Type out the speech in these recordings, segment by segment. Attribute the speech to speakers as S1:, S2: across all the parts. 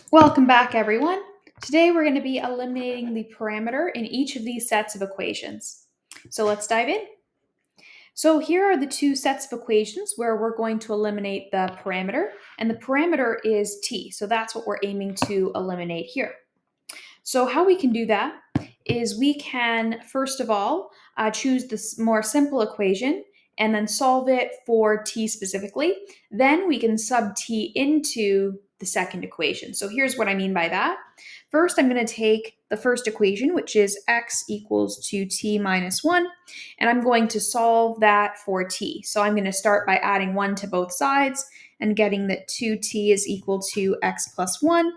S1: Welcome back, everyone. Today we're going to be eliminating the parameter in each of these sets of equations. So let's dive in. So here are the two sets of equations where we're going to eliminate the parameter, and the parameter is t, so that's what we're aiming to eliminate here. So how we can do that is we can, first of all, choose this more simple equation and then solve it for t specifically. Then we can sub t into the second equation. So here's what I mean by that. First, I'm going to take the first equation, which is x equals to t minus 1, and I'm going to solve that for t. So I'm going to start by adding 1 to both sides and getting that 2t is equal to x plus 1.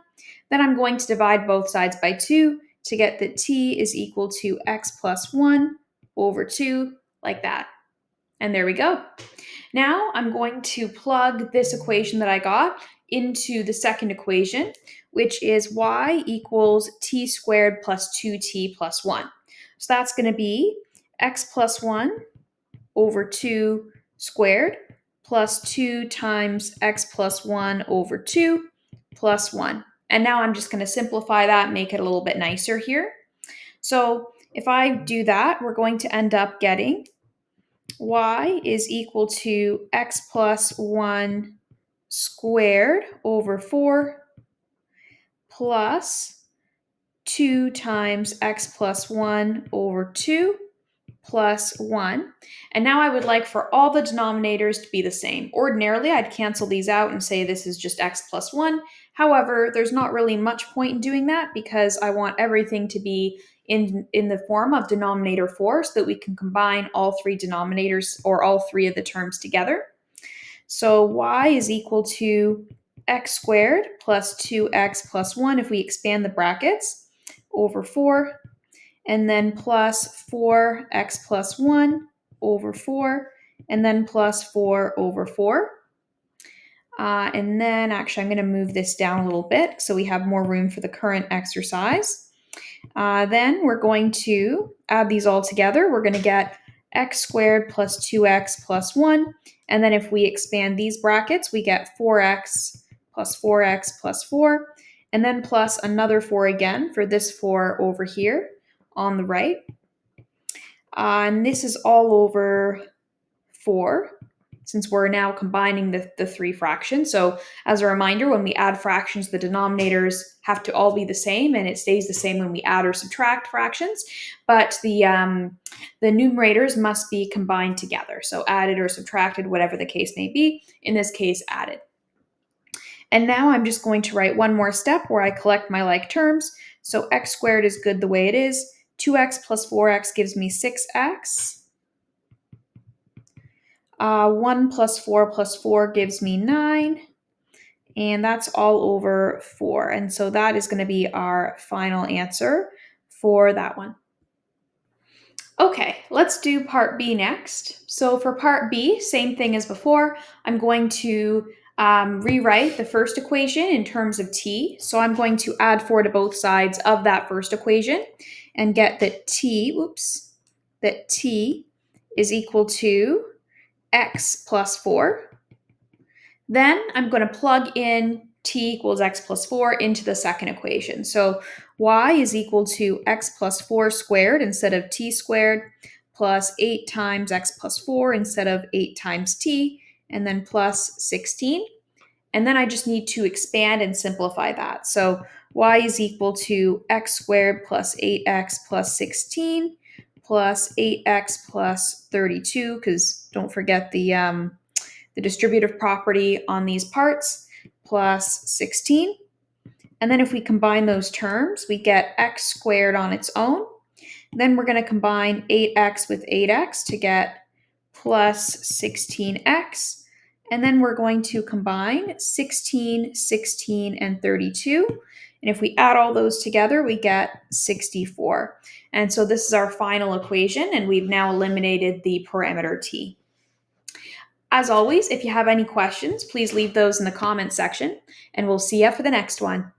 S1: Then I'm going to divide both sides by 2 to get that t is equal to x plus 1 over 2, like that. And there we go. Now I'm going to plug this equation that I got into the second equation, which is y equals t squared plus 2t plus 1. So that's going to be x plus 1 over 2 squared plus 2 times x plus 1 over 2 plus 1. And now I'm just going to simplify that, make it a little bit nicer here. So if I do that, we're going to end up getting y is equal to x plus 1 squared over 4 plus 2 times x plus 1 over 2 plus 1. And now I would like for all the denominators to be the same. Ordinarily, I'd cancel these out and say this is just x plus 1. However, there's not really much point in doing that because I want everything to be in the form of denominator 4 so that we can combine all three denominators or all three of the terms together. So y is equal to x squared plus 2x plus 1 if we expand the brackets over 4, and then plus 4x plus 1 over 4, and then plus 4 over 4. And then actually I'm going to move this down a little bit so we have more room for the current exercise. Then we're going to add these all together. We're going to get x squared plus 2x plus 1. And then if we expand these brackets, we get 4x plus 4x plus 4. And then plus another 4 again for this 4 over here on the right. And this is all over 4, since we're now combining the three fractions. So as a reminder, when we add fractions, the denominators have to all be the same, and it stays the same when we add or subtract fractions. But the numerators must be combined together. So added or subtracted, whatever the case may be. In this case, added. And now I'm just going to write one more step where I collect my like terms. So x squared is good the way it is. 2x plus 4x gives me 6x. 1 plus 4 gives me 9. And that's all over 4. And so that is going to be our final answer for that one. Okay, let's do part B next. So for part B, same thing as before. I'm going to rewrite the first equation in terms of t. So I'm going to add 4 to both sides of that first equation and get that t is equal to x plus 4. Then I'm going to plug in t equals x plus 4 into the second equation. So y is equal to x plus 4 squared instead of t squared, plus 8 times x plus 4 instead of 8 times t, and then plus 16. And then I just need to expand and simplify that. So y is equal to x squared plus 8x plus 16 plus 8x plus 32, because don't forget the distributive property on these parts, plus 16. And then if we combine those terms, we get x squared on its own. Then we're going to combine 8x with 8x to get plus 16x. And then we're going to combine 16, 16, and 32. And if we add all those together, we get 64. And so this is our final equation, and we've now eliminated the parameter t. As always, if you have any questions, please leave those in the comments section, and we'll see you for the next one.